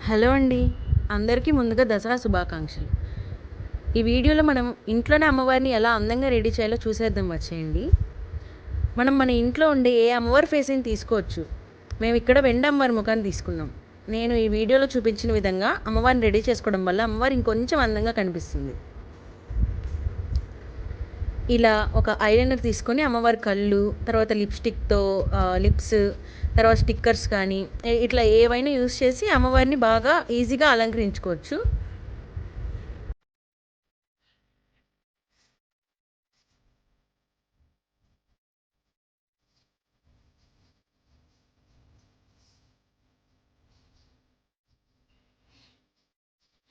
Hello అండి. అందరికీ ముందుగా దసరా శుభాకాంక్షలు. ఈ వీడియోలో మనం ఇంట్లోనే అమ్మవారిని ఎలా అందంగా రెడీ చేయాలో చూసేద్దాం వచ్చేయండి. మనం మన ఇంట్లో ఉండే ఏ అమ్మవారి ఫేస్‌ని తీసుకోవచ్చు. మేమిక్కడ వెండి అమ్మవారి ముఖాన్ని తీసుకున్నాం. నేను ఈ వీడియోలో చూపించిన విధంగా అమ్మవారిని రెడీ చేసుకోవడం వల్ల అమ్మవారు ఇంకొంచెం అందంగా కనిపిస్తుంది. ఇలా ఒక ఐలైనర్ తీసుకొని అమ్మవారి కళ్ళు, తర్వాత లిప్స్టిక్‌తో లిప్స్, తర్వాత స్టిక్కర్స్ కానీ ఇట్లా ఏవైనా యూజ్ చేసి అమ్మవారిని బాగా ఈజీగా అలంకరించుకోవచ్చు.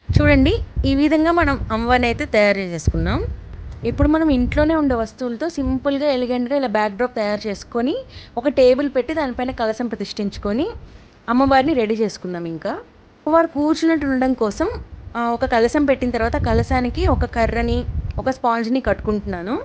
చూడండి, ఈ విధంగా మనం అమ్మవారిని అయితే తయారు చేసేసుకున్నాం. ఇప్పుడు మనం ఇంట్లోనే ఉండే వస్తువులతో సింపుల్గా ఎలిగెంట్గా ఇలా బ్యాక్ డ్రాప్ తయారు చేసుకొని ఒక టేబుల్ పెట్టి దానిపైన కలశం ప్రతిష్ఠించుకొని అమ్మవారిని రెడీ చేసుకుందాం. ఇంకా అమ్మవారు కూర్చున్నట్టు ఉండడం కోసం ఒక కలశం పెట్టిన తర్వాత కలశానికి ఒక కర్రని ఒక స్పాంజ్ని కట్టుకుంటున్నాను.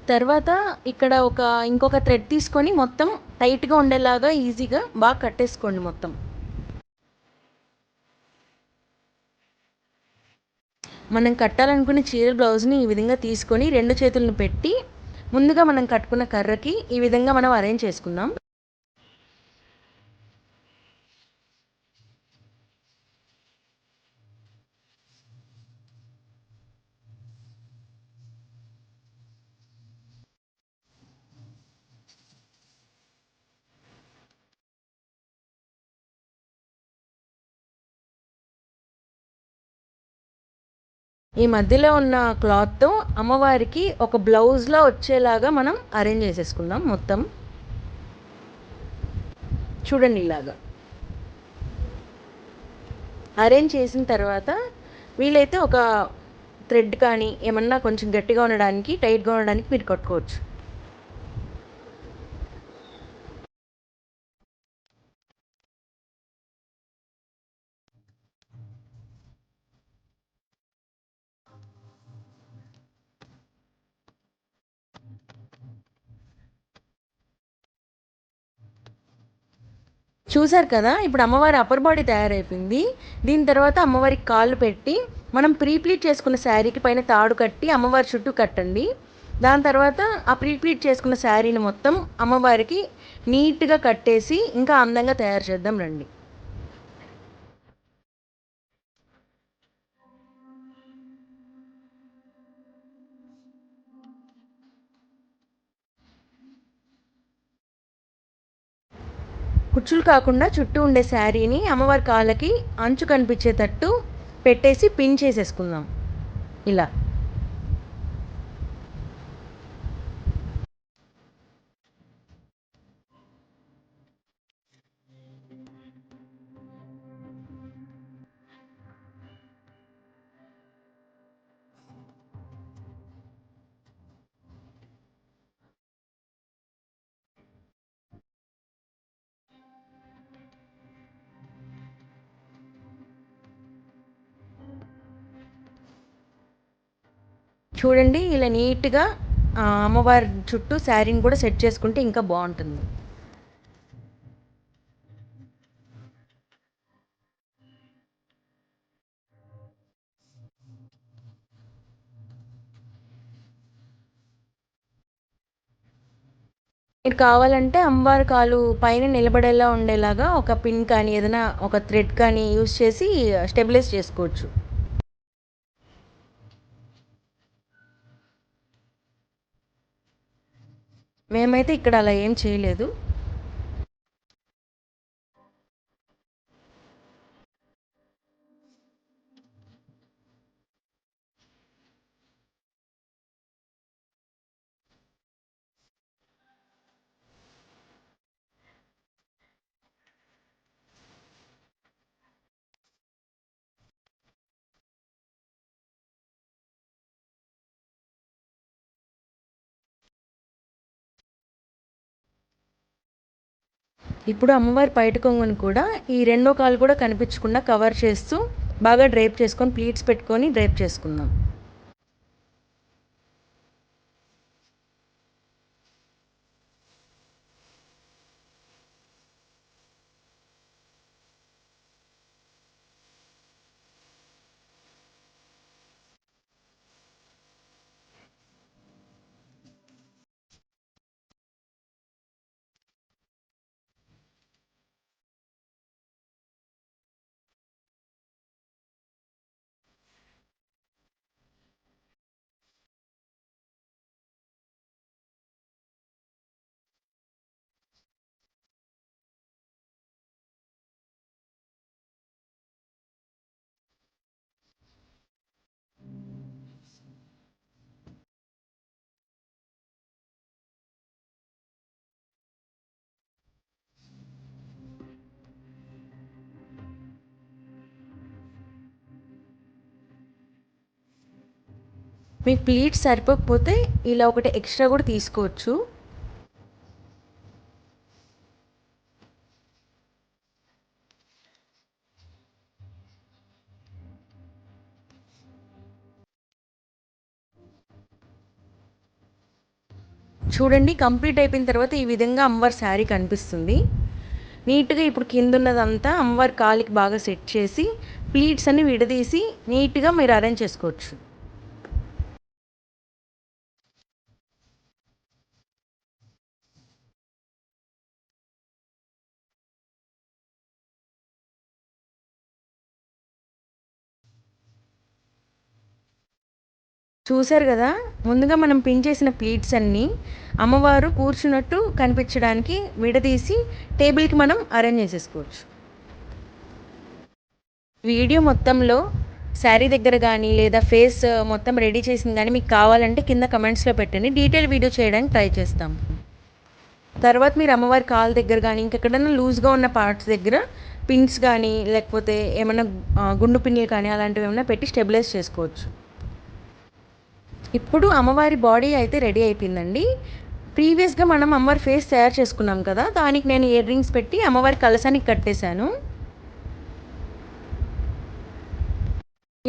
తర్వాత ఇక్కడ ఇంకొక థ్రెడ్ తీసుకొని మొత్తం టైట్గా ఉండేలాగా ఈజీగా బాగా కట్టేసుకోండి మొత్తం. మనం కట్టాలనుకునే చీర బ్లౌజ్ని ఈ విధంగా తీసుకొని రెండు చేతులను పెట్టి ముందుగా మనం కట్టుకున్న కర్రకి ఈ విధంగా మనం అరేంజ్ చేసుకుందాం. ఈ మధ్యలో ఉన్న క్లాత్తో అమ్మవారికి ఒక బ్లౌజ్లో వచ్చేలాగా మనం అరేంజ్ చేసేసుకుందాం మొత్తం. చూడండి, ఇలాగా అరేంజ్ చేసిన తర్వాత వీలైతే ఒక థ్రెడ్ కానీ ఏమన్నా కొంచెం గట్టిగా ఉండడానికి టైట్గా ఉండడానికి మీరు కట్టుకోవచ్చు. చూసారు కదా, ఇప్పుడు అమ్మవారి అప్పర్ బాడీ తయారైపోయింది. దీని తర్వాత అమ్మవారికి కాళ్ళు పెట్టి మనం ప్రీప్లీట్ చేసుకున్న శారీకి పైన తాడు కట్టి అమ్మవారి చుట్టూ కట్టండి. దాని తర్వాత ఆ ప్రీప్లీట్ చేసుకున్న శారీని మొత్తం అమ్మవారికి నీట్గా కట్టేసి ఇంకా అందంగా తయారు చేద్దాం రండి. కుచ్చులు కాకుండా చుట్టూ ఉండే శారీని అమ్మవారి కాళ్ళకి అంచు కనిపించేటట్టు పెట్టేసి పిన్ చేసేసుకుందాం ఇలా. చూడండి, ఇలా నీట్గా అమ్మవారి చుట్టూ శారీని కూడా సెట్ చేసుకుంటే ఇంకా బాగుంటుంది. మీరు కావాలంటే అమ్మవారి కాలు పైన నిలబడేలా ఉండేలాగా ఒక పిన్ కానీ ఏదైనా ఒక థ్రెడ్ కానీ యూస్ చేసి స్టెబిలైజ్ చేసుకోవచ్చు. మేమైతే ఇక్కడ అలా ఏం చేయలేదు. ఇప్పుడు అమ్మవారి పైట కొంగును కూడా ఈ రెండో కాలు కూడా కనిపించకుండా కవర్ చేస్తూ బాగా డ్రైప్ చేసుకొని ప్లీట్స్ పెట్టుకొని డ్రైప్ చేసుకుందాం. మీకు ప్లీట్స్ సరిపోకపోతే ఇలా ఒకటి ఎక్స్ట్రా కూడా తీసుకోవచ్చు. చూడండి, కంప్లీట్ అయిపోయిన తర్వాత ఈ విధంగా అమ్మవారి శారీ కనిపిస్తుంది. నీట్గా ఇప్పుడు కింద ఉన్నదంతా అమ్మవారి కాలికి బాగా సెట్ చేసి ప్లీట్స్ అన్ని విడదీసి నీట్గా మీరు అరేంజ్ చేసుకోవచ్చు. చూశారు కదా, ముందుగా మనం పిన్ చేసిన ప్లీట్స్ అన్నీ అమ్మవారు కూర్చున్నట్టు కనిపించడానికి విడదీసి టేబుల్కి మనం అరేంజ్ చేసేసుకోవచ్చు. వీడియో మొత్తంలో శారీ దగ్గర కానీ లేదా ఫేస్ మొత్తం రెడీ చేసింది కానీ మీకు కావాలంటే కింద కమెంట్స్లో పెట్టండి, డీటెయిల్ వీడియో చేయడానికి ట్రై చేస్తాం. తర్వాత మీరు అమ్మవారి కాలు దగ్గర కానీ ఇంకెక్కడైనా లూజ్గా ఉన్న పార్ట్స్ దగ్గర పిన్స్ కానీ లేకపోతే ఏమైనా గుండు పిన్నులు కానీ అలాంటివి ఏమైనా పెట్టి స్టెబిలైజ్ చేసుకోవచ్చు. ఇప్పుడు అమ్మవారి బాడీ అయితే రెడీ అయిపోయిందండి. ప్రీవియస్గా మనం అమ్మవారి ఫేస్ తయారు చేసుకున్నాం కదా, దానికి నేను ఇయర్ రింగ్స్ పెట్టి అమ్మవారి కలశానికి కట్టేశాను.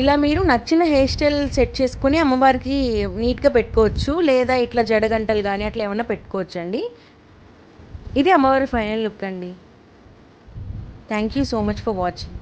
ఇలా మీరు నచ్చిన హెయిర్ స్టైల్ సెట్ చేసుకుని అమ్మవారికి నీట్గా పెట్టుకోవచ్చు, లేదా ఇట్లా జడగంటలు కానీ అట్లా ఏమన్నా పెట్టుకోవచ్చు అండి. ఇది అమ్మవారి ఫైనల్ లుక్ అండి. Thank you so much for watching.